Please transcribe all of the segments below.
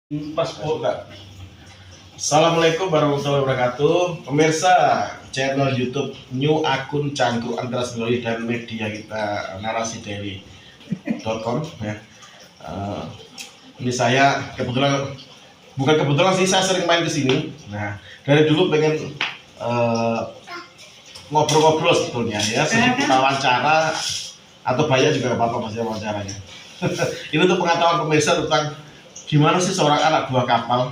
Pas enggak. Assalamualaikum warahmatullahi wabarakatuh. Pemirsa channel YouTube New Akun Cangkruk Antara Sendiri dan media kita narasidaily.com ya. Ini saya bukan kebetulan sih, saya sering main ke sini. Nah, dari dulu pengen ngobrol-ngobrol sebetulnya ya, sedikit wawancara atau banyak juga apa-apa masih wawancaranya. Ini untuk pengetahuan pemirsa tentang gimana sih seorang anak buah kapal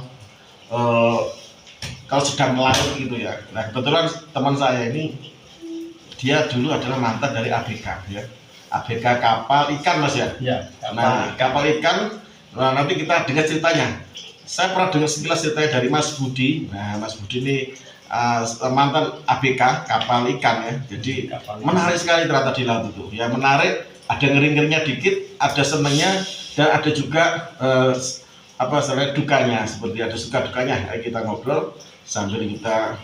kalau sedang melaut gitu ya. Nah, kebetulan teman saya ini dia dulu adalah mantan dari ABK ya. ABK kapal ikan Mas ya. Ya, kapal ikan. Nah, nanti kita dengar ceritanya. Saya pernah dengar sekilas ceritanya dari Mas Budi. Nah, Mas Budi ini mantan ABK kapal ikan ya. Jadi menarik sekali ternyata di laut itu. Ya menarik, ada ngeri-ngerinya dikit, ada senengnya, dan ada juga selain dukanya, seperti ada suka dukanya. Ayo kita ngobrol sambil kita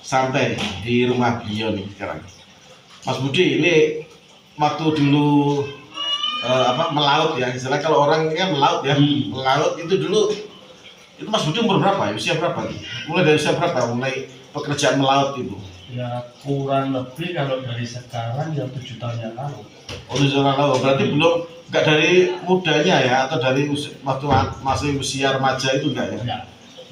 santai di rumah beliau nih sekarang. Mas Budi, ini waktu dulu melaut ya, istilahnya kalau orangnya melaut ya, melaut itu dulu itu Mas Budi umur berapa? Usia berapa? Mulai dari usia berapa mulai pekerjaan melaut itu? Ya kurang lebih kalau dari sekarang ya 7 tahun yang lalu. Oh, 7 tahun lalu, berarti belum, nggak dari mudanya ya, atau dari waktu masih usia remaja itu enggak ya? Ya.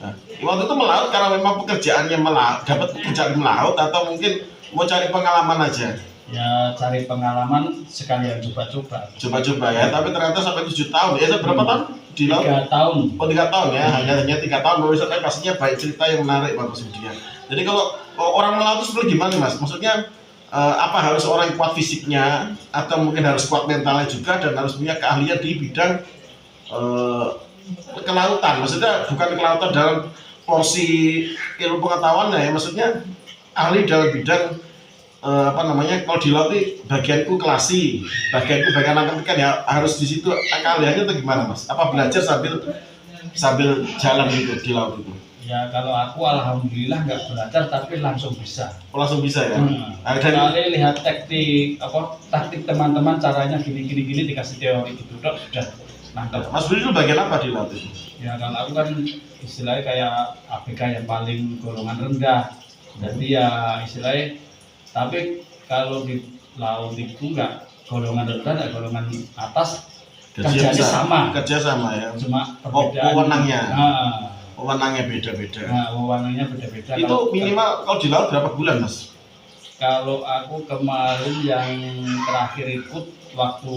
Nah, waktu itu melaut karena memang pekerjaannya melaut, dapat pekerjaan melaut atau mungkin mau cari pengalaman aja? Ya cari pengalaman sekalian coba-coba. Coba-coba ya, tapi ternyata sampai 7 tahun ya, berapa tahun di laut? 3 tahun. Oh 3 tahun ya, hanya 3 tahun, tapi pastinya baik cerita yang menarik Mas Budi. Jadi kalau orang melaut itu sebenarnya gimana Mas? Maksudnya apa harus orang kuat fisiknya atau mungkin harus kuat mentalnya juga dan harus punya keahlian di bidang kelautan? Maksudnya bukan kelautan dalam porsi ilmu pengetahuannya ya, maksudnya ahli dalam bidang kalau di laut ini bagianku kelasi, bagianku bagian nangkap ikan ya, harus di situ keahliannya atau gimana Mas? Apa belajar sambil jalan gitu di laut itu? Ya kalau aku alhamdulillah nggak belajar tapi langsung bisa. Oh, langsung bisa ya. Kali lihat taktik teman-teman caranya gini dikasih teori gitu udah nangkep. Mas Budi itu bagian apa di laut itu? Ya kalau aku kan istilahnya kayak ABK yang paling golongan rendah. Jadi ya istilahnya, tapi kalau di laut itu nggak golongan rendah, nggak golongan atas, kerjanya sama. Kerja sama ya. Cuma perbedaan. Wewenangnya. Wewenangnya beda-beda. Nah, wewenangnya beda-beda. Itu minimal kalau di laut berapa bulan Mas? Kalau aku kemarin yang terakhir ikut waktu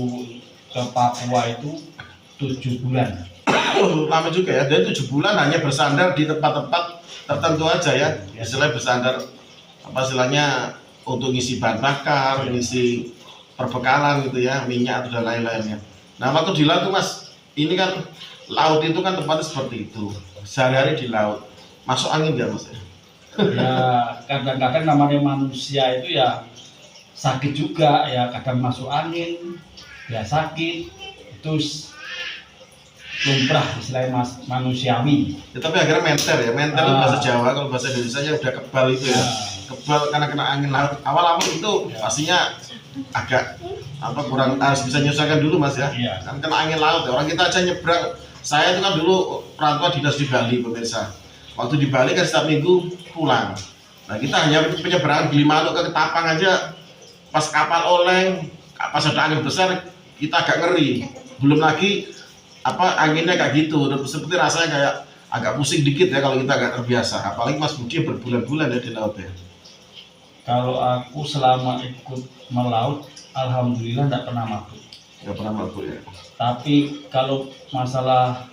ke Papua itu 7 bulan. Oh, lama juga ya. Dan 7 bulan hanya bersandar di tempat-tempat tertentu aja ya. Istilahnya bersandar istilahnya untuk ngisi bahan bakar, ngisi perbekalan gitu ya, minyak atau dan lain-lainnya. Nah, waktu di laut tuh Mas, ini kan laut itu kan tempatnya seperti itu. Sehari-hari di laut, masuk angin nggak Mas? Ya kadang-kadang namanya manusia itu ya sakit juga ya, kadang masuk angin ya sakit, itu lumrah istilahnya manusiawi Ya, tapi akhirnya menter ya, menter itu bahasa Jawa, kalau bahasa Indonesia nya udah kebal itu ya. Kebal karena kena angin laut. Awal-awal itu pastinya agak kurang, harus bisa menyesuaikan dulu Mas ya. Kan kena angin laut ya. Orang kita aja nyebrang. Saya itu kan dulu perantauan dinas di Bali pemirsa. Waktu di Bali kan setiap minggu pulang. Nah kita hanya penyeberangan Gilimanuk ke Ketapang aja, pas kapal oleng, pas ada angin besar kita agak ngeri. Belum lagi anginnya kayak gitu, seperti rasanya kayak agak pusing dikit ya kalau kita agak terbiasa. Apalagi Mas Budi berbulan-bulan ya di laut ya. Kalau aku selama ikut melaut, alhamdulillah tidak pernah mabuk. Nggak pernah mabuk ya. Tapi kalau masalah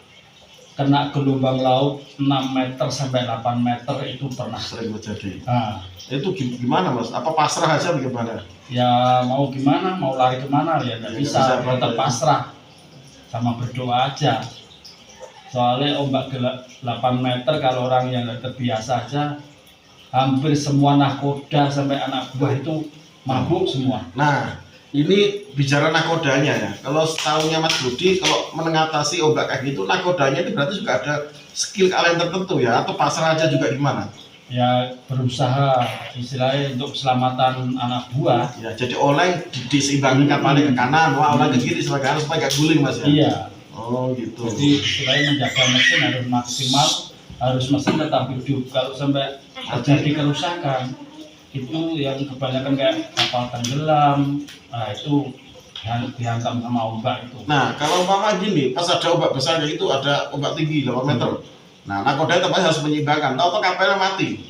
kena gelombang laut 6 meter sampai 8 meter itu pernah. Sering terjadi. Nah, itu gimana Mas? Apa pasrah aja bagaimana? Ya mau gimana, mau lari kemana ya nggak bisa, tetap pasrah sama berdoa aja. Soalnya ombak 8 meter kalau orang yang nggak terbiasa aja, hampir semua nahkoda sampai anak buah itu mabuk semua. Nah, ini bicara nakodanya ya. Kalau setahunya Mas Budi, kalau mengatasi ombak kayak gitu, nakodanya itu berarti juga ada skill kalian tertentu ya, atau pasrah aja juga gimana? Ya berusaha istilahnya untuk keselamatan anak buah. Ya, jadi oleng diseimbangkan paling ke kanan, oleng ke kiri supaya nggak guling Mas ya. Iya. Oh, Oh gitu. Jadi selain menjaga mesin harus maksimal, harus mesin tetap hidup. Kalau sampai terjadi kerusakan, itu yang kebanyakan kayak kapal tenggelam, nah itu yang dihantam sama ombak itu. Nah kalau umpama gini, pas ada ombak besar kayak itu, ada ombak tinggi 8 meter. Nah nakodanya tempatnya harus menyeimbangkan. Tahu kapalnya mati.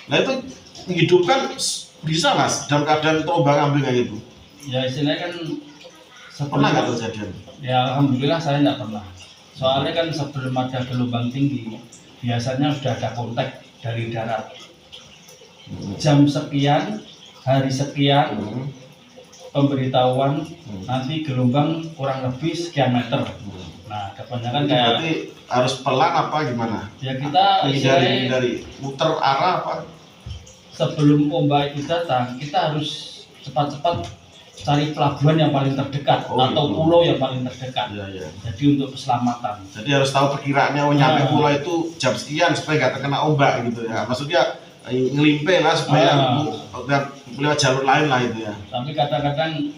Nah itu menghidupkan bisa mas dalam keadaan terombang ambing kayak gitu. Ya istilahnya kan Pernah nggak terjadi? Ya alhamdulillah saya nggak pernah. Soalnya kan sebelum ada gelombang tinggi, biasanya sudah ada kontak dari darat. Jam sekian, hari sekian, pemberitahuan nanti gelombang kurang lebih sekian meter. Nah kebanyakan kayak berarti harus pelan apa gimana? Ya kita dari muter arah apa? Sebelum ombak itu datang, kita harus cepat-cepat cari pelabuhan yang paling terdekat atau pulau yang paling terdekat. Iya. Jadi untuk keselamatan. Jadi harus tahu perkiraannya nyampe pulau itu jam sekian supaya nggak terkena ombak gitu ya. Maksudnya ngelimpe lah supaya lewat jalur lain lah itu ya. Tapi kadang-kadang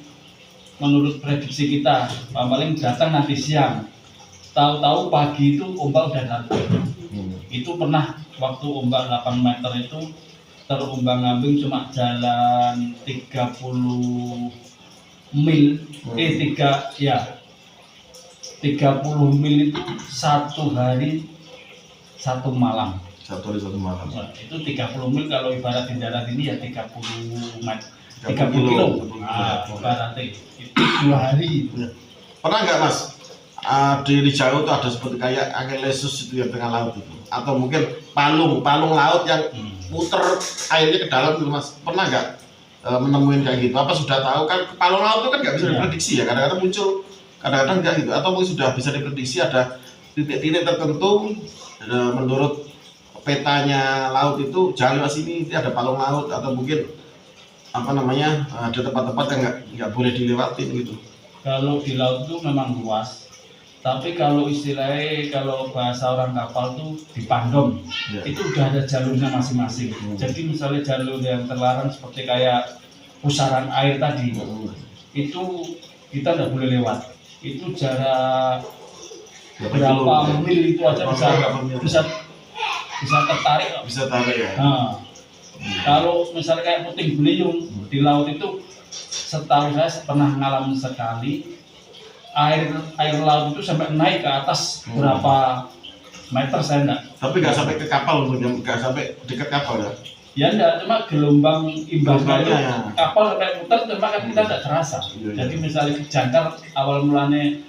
menurut prediksi kita paling datang nanti siang. Tahu-tahu pagi itu ombak udah datang. Itu pernah waktu ombak 8 meter itu terombang-ambing cuma jalan 30 mil 30 mil itu satu hari satu malam. Satu hari satu malam. Nah, itu 30 mil kalau ibarat di darat ini ya 30 kilo. Nah, ibaratnya itu 2 hari. Pernah nggak mas di Rijau itu ada seperti kayak angin lesus itu yang tengah laut itu, atau mungkin palung laut yang muter airnya ke dalam gitu mas, pernah nggak menemuin kayak gitu? Apa sudah tahu kan palung laut itu kan nggak bisa diprediksi ya, kadang-kadang muncul, kadang-kadang nggak gitu, atau mungkin sudah bisa diprediksi ada titik-titik tertentu menurut petanya laut itu jangan lewat sini, ada palung laut, atau mungkin apa namanya ada tempat-tempat yang nggak boleh dilewatin gitu. Kalau di laut itu memang luas. Tapi kalau istilahnya, kalau bahasa orang kapal tuh dipandom, itu udah ada jalurnya masing-masing. Jadi misalnya jalur yang terlarang seperti kayak pusaran air tadi, itu kita nggak boleh lewat. Itu jarak berapa mil itu aja bisa tertarik. Bisa tarik ya. Nah, kalau misalnya kayak puting beliung di laut itu, setahu saya pernah ngalamin sekali. Air laut itu sampai naik ke atas berapa meter saya enggak. Tapi nggak sampai ke kapal, nggak sampai dekat kapal ya? Ya enggak, cuma gelombang imbasnya Ya. kapal sampai muter, cuma kan kita enggak terasa. Jadi misalnya jangkar awal mulanya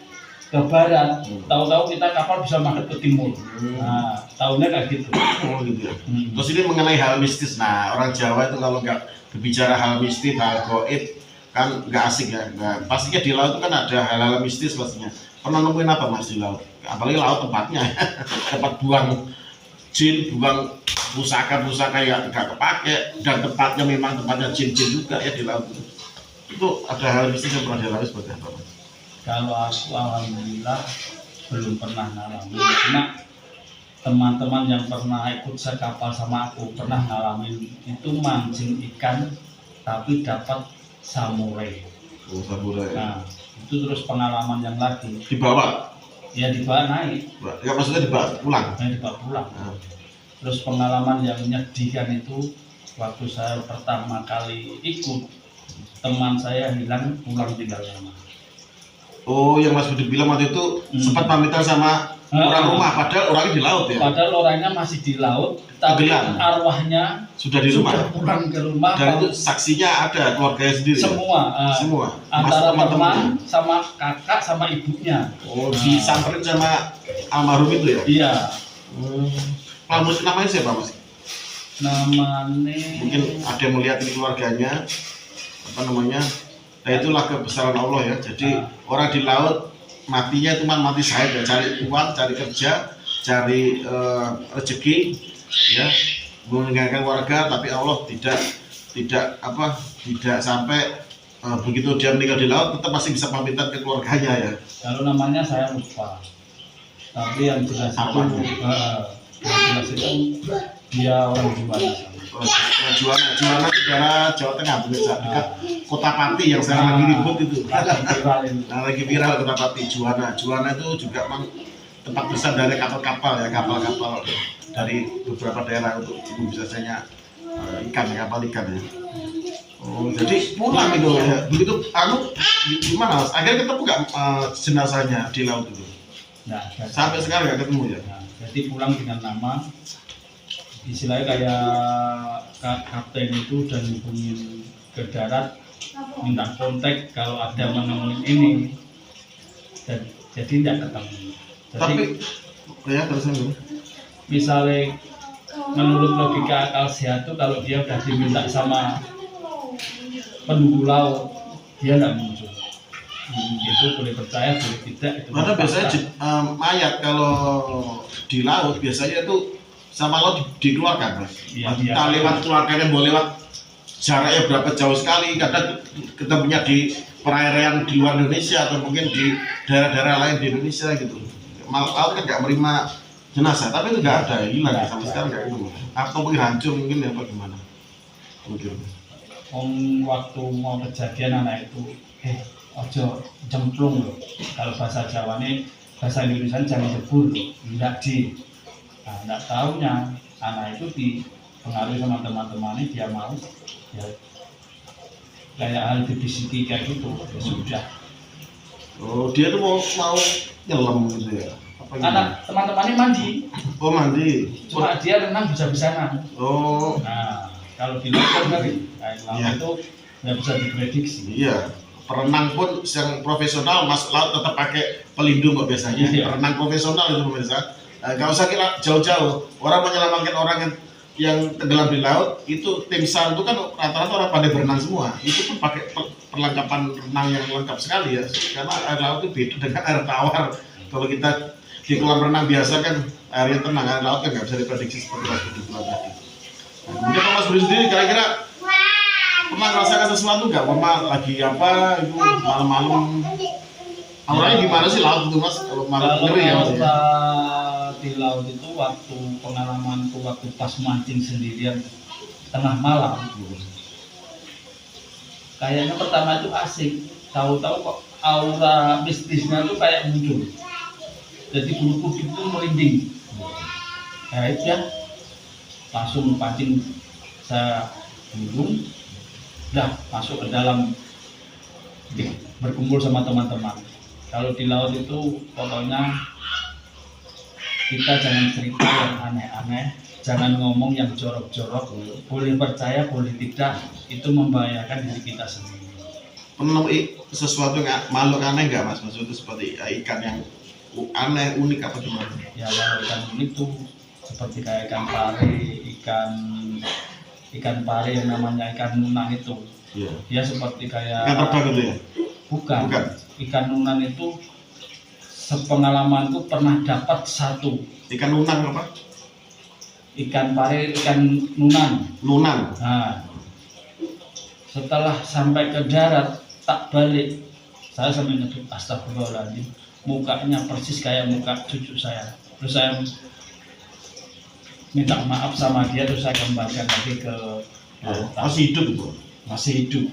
ke barat, tahu-tahu kita kapal bisa madep ke timur. Nah, tahunnya kayak gitu. Oh gitu ya. Terus ini mengenai hal mistis. Nah orang Jawa itu kalau nggak berbicara hal mistis, hal goib kan nggak asik ya. Nah, pastinya di laut itu kan ada hal-hal mistis pastinya. Pernah nemuin apa mas di laut? Apalagi laut tempatnya tempat buang jin, buang pusaka yang nggak kepake, dan tempatnya memang tempatnya jin-jin juga ya di laut itu. Itu ada hal mistis yang pernah dialami seperti apa mas? Kalau aku alhamdulillah belum pernah ngalamin. Cuma teman-teman yang pernah ikut sekapal sama aku pernah ngalamin itu mancing ikan tapi dapat samurai. Oh, samurai. Nah, itu terus pengalaman yang lagi. Dibawa? Ya dibawa naik. Ya maksudnya dibawa pulang? Ya dibawa pulang. Terus pengalaman yang menyedihkan itu waktu saya pertama kali ikut, teman saya hilang, pulang tinggal lama. Oh, yang Mas Budi bilang waktu itu sempat pamitan sama orang rumah, padahal orangnya di laut ya? Padahal orangnya masih di laut, tapi arwahnya sudah di rumah? Sudah pulang ke rumah. Dan itu saksinya ada keluarganya sendiri? Semua. Antara teman sama kakak sama ibunya. Oh, disamperin sama almarhum itu ya? Iya. Namanya siapa mas? Namanya mungkin ada yang melihat ini keluarganya, apa namanya? Nah itulah kebesaran Allah ya. Jadi orang di laut matinya cuma mati syahid ya, cari uang, cari kerja, cari rezeki, ya, meninggalkan warga. Tapi Allah tidak sampai begitu dia meninggal di laut tetap masih bisa pamitan ke keluarganya ya. Kalau namanya saya lupa. Tapi yang jelas itu dia orang Juwana. Juwana itu daerah Jawa Tengah, pemirsa, dekat Kota Pati yang sekarang lagi ribut itu. Lagi viral Kota Pati, Juwana. Juwana itu juga memang tempat besar dari kapal-kapal ya, kapal-kapal dari beberapa daerah untuk biasanya ikan, kapal ikan ya. Oh, jadi pulang itu ya. Begitu gimana Mas? Akhirnya ketemu nggak jenazahnya di laut itu? Nah, Sampai sekarang nggak ketemu ya? Nah, jadi pulang dengan nama istilahnya kayak kapten itu dan hubungin ke darat minta kontak kalau ada menemuin ini dan jadi tidak ketemu. Jadi, tapi ya terus misalnya menurut logika akal sehat tuh kalau dia udah diminta sama penunggu laut dia nggak muncul. Itu boleh percaya boleh tidak itu. Karena biasanya mayat kalau di laut biasanya itu sama laut dikeluarkan Mas. Entah lewat keluarganya boleh lewat jaraknya berapa jauh sekali, kadang ketemunya di perairan di luar Indonesia atau mungkin di daerah-daerah lain di Indonesia gitu. Laut kan nggak menerima jenazah, tapi itu nggak ada, hilang ya, sampai sekarang nggak ketemu. Atau mungkin hancur mungkin ya apa gimana? Mungkin. Waktu mau kejadian anak itu, ojo jemplung loh. Kalau bahasa Jawa ini, bahasa Indonesia jangan jebur loh, enggak di. Nah, enggak tahunya anak itu dipengaruhi sama teman-temannya dia mau, ya kayak hal dibisiki kayak gitu, ya sudah. Oh, dia tuh mau nyelam gitu ya? Anak teman-temannya mandi. Oh, mandi. Cuma dia renang bisa-bisaan. Oh. Nah, kalau di laut kan dari laut itu nggak bisa diprediksi. Iya. Perenang pun yang profesional masuk laut tetap pakai pelindung kok biasanya. Iya. Perenang profesional itu pemirsa. Nggak usah kira jauh-jauh. Orang menyelamatkan orang yang tenggelam di laut itu tim SAR itu kan rata-rata orang pada berenang semua. Itu pun pakai perlengkapan renang yang lengkap sekali ya. Karena air laut itu beda dengan air tawar. Kalau kita di kolam renang biasa kan airnya tenang, air laut kan nggak bisa diprediksi seperti Mas Budi bilang tadi. Nah, kemudian Mas Budi sendiri kira-kira pernah merasakan sesuatu nggak? Mama lagi apa itu malam-malam? Auranya gimana sih laut itu Mas? Kalau malam ngeri ya Mas ya? Di laut itu waktu pengalamanku waktu pas mancing sendirian tengah malam, kayaknya pertama itu asik, tahu-tahu kok aura mistisnya itu kayak muncul. Jadi bulu kuduk itu merinding. Nah itu ya, langsung pancing saya gulung, dah masuk ke dalam berkumpul sama teman-teman. Kalau di laut itu pokoknya kita jangan cerita yang aneh-aneh, jangan ngomong yang jorok-jorok. Boleh percaya, boleh tidak, itu membahayakan diri kita sendiri. Pernah sesuatu makhluk aneh nggak Mas? Maksudnya seperti ikan yang aneh, unik apa gimana? Ya kalau ikan unik itu seperti kayak ikan pari yang namanya ikan nunang itu. Iya. Dia seperti kayak ikan terbang itu ya? Bukan. Ikan nunang itu sepengalamanku pernah dapat satu. Ikan nunang apa? Ikan pari, ikan nunang. Nunang. Nah, setelah sampai ke darat tak balik, saya sampai nyebut astagfirullahaladzim, mukanya persis kayak muka cucu saya. Terus saya minta maaf sama dia, terus saya kembalikan lagi ke masih hidup itu? Masih hidup.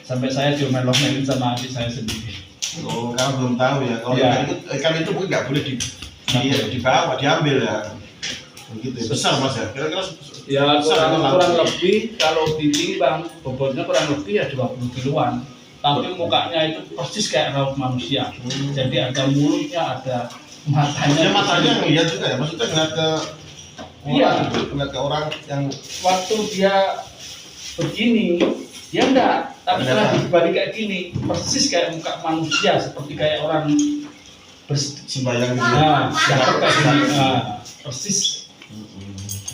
Sampai saya diomelin sama adik saya sendiri. Oh, kamu belum tahu ya. Kalau ikan itu mungkin nggak boleh dibawa, diambil ya. Begitu. Besar Mas ya. Kira-kira ya kurang lebih kalau ditimbang bobotnya kurang lebih ya 20 kiloan. Tapi mukanya itu persis kayak raut manusia. Jadi ada mulutnya, ada matanya. Ya, matanya ngelihat juga ya. Maksudnya ngeliat ke ngeliat ke orang yang waktu dia begini dia enggak, tapi setelah dibalik kayak gini persis kayak muka manusia, seperti kayak orang sembahyang gitu. Nah, kayak gini. Persis.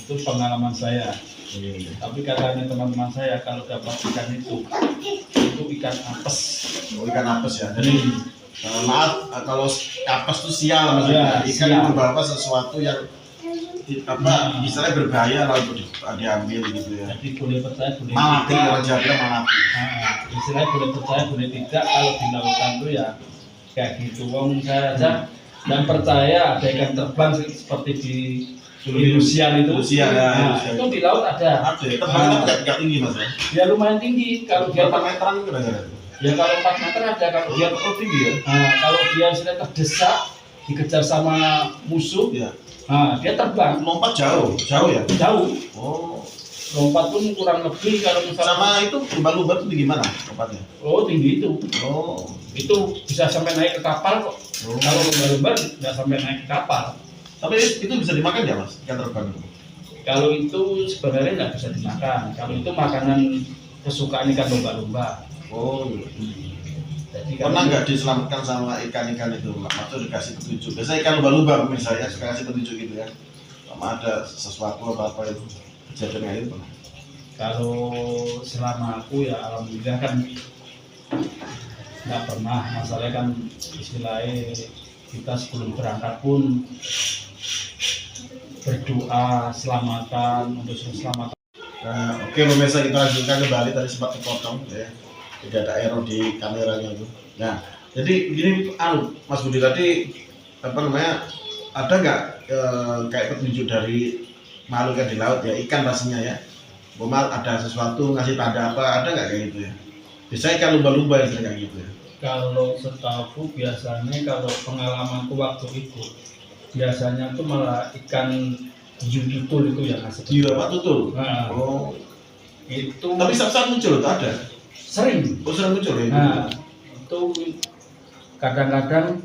Itu pengalaman saya. Tapi katanya teman-teman saya kalau dapat ikan itu ikan apes. Oh, ikan apes ya. Jadi maaf kalau apes itu sial maksudnya. Ikan yang membawa sesuatu yang istilahnya berbahaya lah untuk diambil gitu ya. Jadi boleh percaya boleh malati, tidak. Orang Jawa bilang malati. Istilahnya boleh percaya boleh tidak. Kalau di lautan itu ya kayak gitu. Wong saya aja dan percaya ada ikan terbang seperti di Ilusian itu. Ilusian, ya, Nah, ilusian. itu di laut ada. Ada ya, terbangnya nggak tinggi mas ya? Ya lumayan tinggi kalau dia Berapa meteran kira-kira? ya kalau 4 meter ada kalau dia tinggi ya? nah, kalau dia sudah terdesak dikejar sama musuh, Iya. nah dia terbang Lompat jauh ya? jauh. Oh. Lompat pun kurang lebih kalau misalnya Sama itu lumba-lumba itu tinggi mana lompatnya? oh tinggi itu. Oh. Itu bisa sampai naik ke kapal kok. Oh. Kalau lumba-lumba nggak sampai naik ke kapal. Tapi itu bisa dimakan ya mas? Ikan terbang itu? Kalau itu sebenarnya nggak bisa dimakan. Kalau itu makanan kesukaan ikan lumba-lumba. Oh. Jadi Pernah nggak diselamatkan sama ikan-ikan itu? Maksud dikasih petunjuk. Biasanya ikan lumba-lumba misalnya suka kasih petunjuk gitu ya. Sama ada sesuatu apa itu kejadian itu pernah? kalau selama aku ya alhamdulillah kan nggak pernah. Masalahnya kan istilahnya kita sebelum berangkat pun berdoa selamatan untuk selamat. Nah, oke pemirsa, kita lanjutkan kembali, tadi sempat dipotong ya, tidak ada error di kameranya itu. Nah, jadi gini Mas Budi tadi apa namanya, ada nggak kayak petunjuk dari makhluk yang di laut ya, ikan pastinya ya, Bomal ada sesuatu ngasih tanda apa, ada nggak kayak gitu ya? Biasanya ikan lumba-lumba yang sering kayak gitu ya. Kalau setahu biasanya kalau pengalamanku waktu itu biasanya tuh malah ikan hiu tutul itu yang ngasih. Iya Pak Tutul. Nah, Oh, itu tapi saat muncul itu ada. sering. Oh, sering muncul ya. Nah, itu kadang-kadang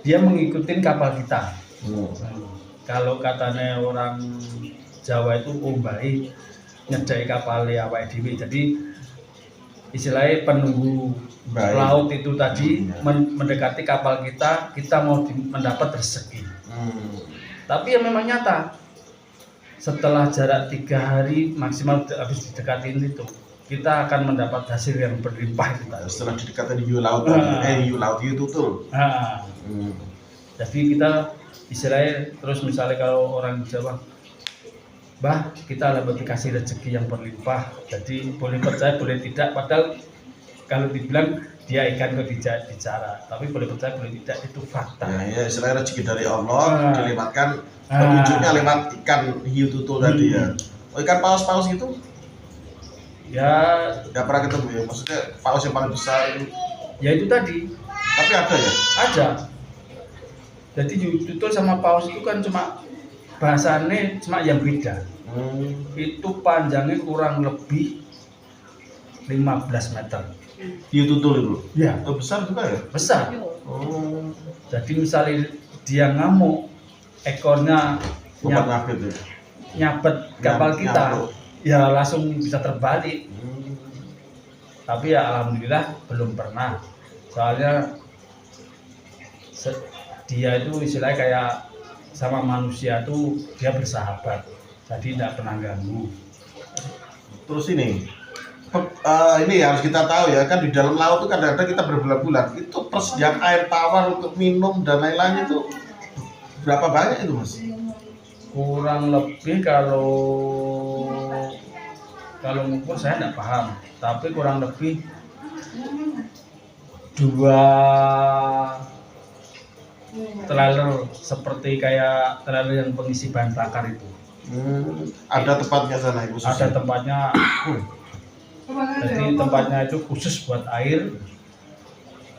dia mengikuti kapal kita. Oh. Kalau katanya orang Jawa itu umbai nyedai kapal awake dhewe. Jadi istilahnya penunggu Baik. laut itu tadi mendekati kapal kita mau mendapat rezeki. Tapi yang memang nyata setelah jarak 3 hari maksimal habis didekatin itu kita akan mendapat hasil yang berlimpah itu tadi. Setelah didekati hiu laut, hiu tutul. Nah, jadi kita istilahnya terus misalnya kalau orang Jawa, Bah, kita dapat dikasih rezeki yang berlimpah. Jadi boleh percaya, boleh tidak. Padahal kalau dibilang dia ikan kok bicara, tapi boleh percaya, boleh tidak, itu fakta. Nah, ya istilahnya rezeki dari Allah dilewatkan petunjuknya lewat ikan hiu tutul tadi ya. Oh, ikan paus-paus gitu? Ya, Nggak pernah ketemu ya. Maksudnya paus yang paling besar itu. ya itu tadi Tapi ada ya? ada. Jadi hiu tutul sama paus itu kan cuma bahasanya cuma yang beda. Itu panjangnya kurang lebih 15 meter. Hiu tutul itu? Ya, Oh, besar juga ya? besar. Oh, Jadi misalnya dia ngamuk, ekornya obat ngapit ya? nyabet kapal kita, ya langsung bisa terbalik. Tapi ya alhamdulillah belum pernah. Soalnya dia itu istilahnya kayak sama manusia tuh dia bersahabat, jadi tidak pernah ganggu. Terus ini harus kita tahu ya, kan di dalam laut itu kadang-kadang kita berbulan-bulan itu persediaan air tawar untuk minum dan lain-lain itu berapa banyak itu mas? Kurang lebih kalau ngukur saya tidak paham, tapi kurang lebih 2 trailer seperti kayak trailer yang pengisi bahan bakar itu. Ada tempatnya sana ibu? Ada tempatnya. Jadi tempatnya itu khusus buat air.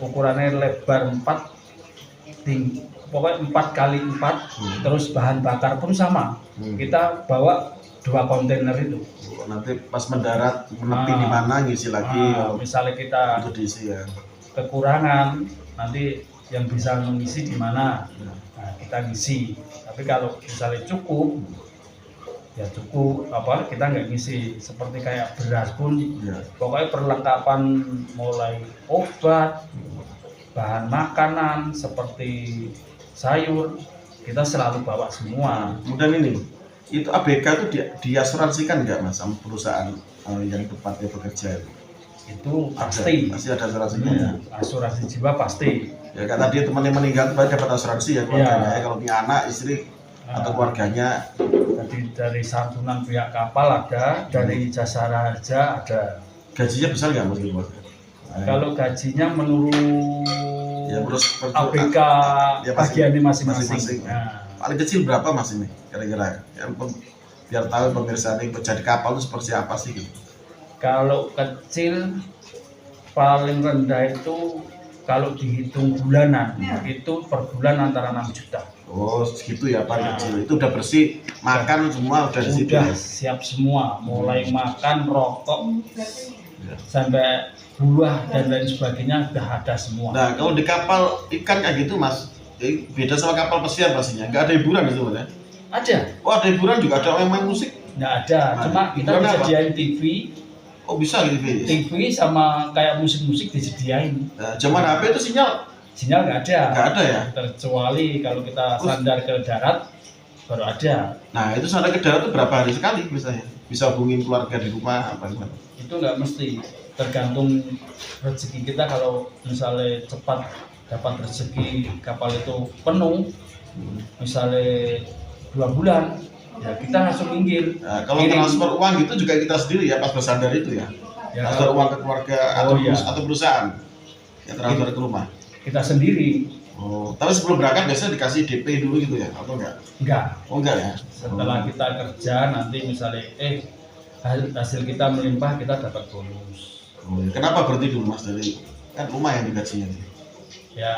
Ukurannya lebar 4, pokoknya 4 kali 4. Terus bahan bakar pun sama. Kita bawa 2 kontainer itu. Nanti pas mendarat menepi di mana ngisi lagi. Misalnya kita untuk diisi ya. Kekurangan, nanti yang bisa mengisi di mana, nah, kita ngisi. Tapi kalau misalnya cukup, ya cukup, kita nggak ngisi. Seperti kayak beras pun, pokoknya perlengkapan mulai obat, bahan makanan seperti sayur, kita selalu bawa semua. Kemudian ini, itu ABK itu diasuransikan nggak mas sama perusahaan yang tempatnya bekerja itu? Itu pasti ada asuransinya ya. Asuransi jiwa pasti. Ya kan tadi teman yang meninggal itu dapat asuransi ya keluarganya ya. Kalau punya anak, istri atau keluarganya. Jadi dari santunan pihak kapal ada, dari jasa raja ada. Gajinya besar nggak mas? Kalau gajinya menurut ya, ABK ya, bagiannya masing-masing. Nah, Paling kecil berapa mas ini kira-kira? Biar tahu pemirsa ini jadi kapal itu seperti apa sih gitu. Kalau kecil paling rendah itu kalau dihitung bulanan itu per bulan antara 6 juta. Oh segitu ya paling kecil. Itu udah bersih, makan semua udah di situ Udah ya? siap semua, mulai makan, rokok, sampai buah dan lain sebagainya udah ada semua. Nah kalau di kapal ikan kayak gitu mas, beda sama kapal pesiar pastinya. Nggak ada hiburan itu mas ya? Ada. Oh ada hiburan juga, ada main musik? Nggak ada, Nah, cuma kita hiburan apa? disediain TV. Oh bisa gitu. TV sama kayak musik-musik disediain. Nah, zaman HP itu Sinyal nggak ada. nggak ada ya? Kecuali kalau kita sandar ke darat baru ada. Nah itu sampai ke darat itu berapa hari sekali misalnya? Bisa hubungin keluarga di rumah apa gimana? Itu nggak mesti, tergantung rezeki kita. Kalau misalnya cepat dapat rezeki kapal itu penuh, misalnya 2 bulan, ya kita langsung minggir. Nah, kalau transfer uang gitu juga kita sendiri ya pas bersandar itu ya? Ya, Transfer uang ke keluarga iya. atau perusahaan ya transfer ke rumah? Kita sendiri. Oh, tapi sebelum berangkat biasanya dikasih DP dulu gitu ya atau enggak? Enggak. Oh enggak ya? Setelah kita kerja nanti misalnya hasil kita melimpah, kita dapat bonus. Oh, ya. Kenapa berhenti dulu mas dari kan lumayan gajinya? Ya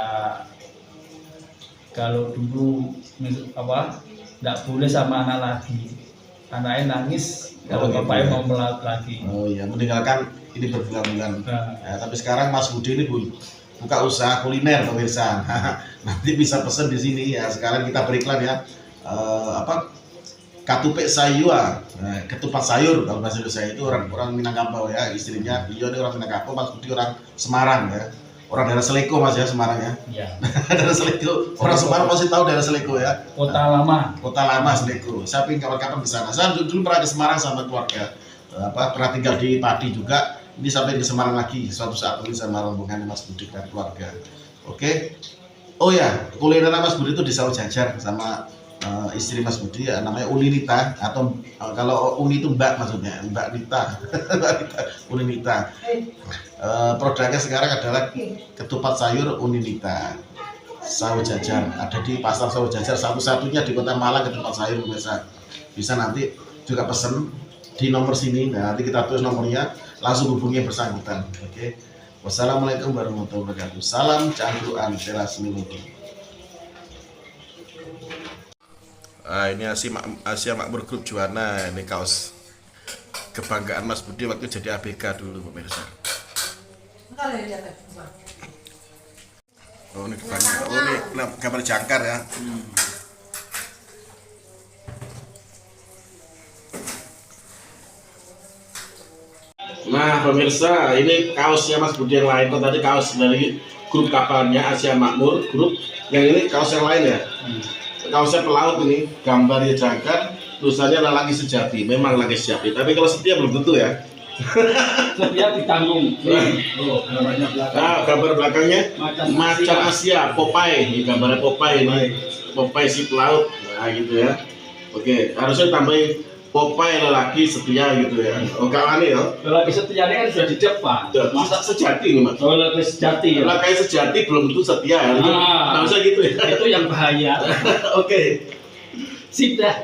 kalau dulu nggak boleh sama anak lagi, anaknya nangis kalau gitu bapaknya ya. mau melaut lagi. Oh iya, meninggalkan ini berbulan-bulan. Nah, Ya, tapi sekarang Mas Budi ini buka usaha kuliner pemirsa. Nanti bisa pesen di sini ya. Sekarang kita beriklan ya. Katupe sayua, ketupat sayur kalau bahasa Indonesia itu orang Minangkabau ya. Istrinya beliau ini orang Minangkabau, Mas Budi orang Semarang ya. Orang daerah Seleko mas ya Semarang ya. ya. Daerah Seleko. Orang Semarang pasti tahu daerah Seleko ya. Kota lama. Kota lama Seleko. Saya ingin kawan-kawan ke sana. Saya dulu pernah ke Semarang sama keluarga. Pernah tinggal di Pati juga. Ini sampai ke Semarang lagi. Suatu saat ini saya rombongan Mas Budi dan keluarga. Oke. Oh ya, kuliner Mas Budi itu di Sawah Jajar sama istri Mas Budi ya, namanya Uni Nita atau kalau Uni itu Mbak maksudnya, Mbak Nita. Mbak Nita, Uni Nita. Produknya sekarang adalah ketupat sayur Uni Nita. Sawah Jajar ada di pasar Sawah Jajar, satu-satunya di Kota Malang ketupat sayur bisa nanti juga pesen di nomor sini. Nah, nanti kita tulis nomornya, langsung hubungi bersangkutan. Oke. Wassalamualaikum warahmatullahi wabarakatuh. Salam canduan teras Miluki. Ini Asia Makmur Grup Juwana. Ini kaos kebanggaan Mas Budi waktu jadi ABK dulu pemirsa. Oh ini depannya. Oh ini gambar jangkar ya. Nah pemirsa, ini kaosnya Mas Budi yang lain. Kan tadi kaos dari grup kapalnya Asia Makmur Grup. Yang ini kaos yang lain ya. Kaosnya pelaut ini, gambarnya jangkar, tulisannya lelaki sejati. Memang lelaki sejati. Tapi kalau setia belum tentu ya. Setia ditanggung. Nah, gambar belakangnya macan Asia, Popeye. Ini gambarnya Popeye ini. Popeye si pelaut. Nah gitu ya. Oke, harusnya tambahin Popeye lelaki setia gitu ya. Oh kawan ya. Lelaki setia ini kan sudah di depan. Masa sejati nih mas? Oh, lelaki sejati ya. Lelaki sejati belum tentu setia. Harusnya gitu ya. Itu yang bahaya. Oke. Sip dah.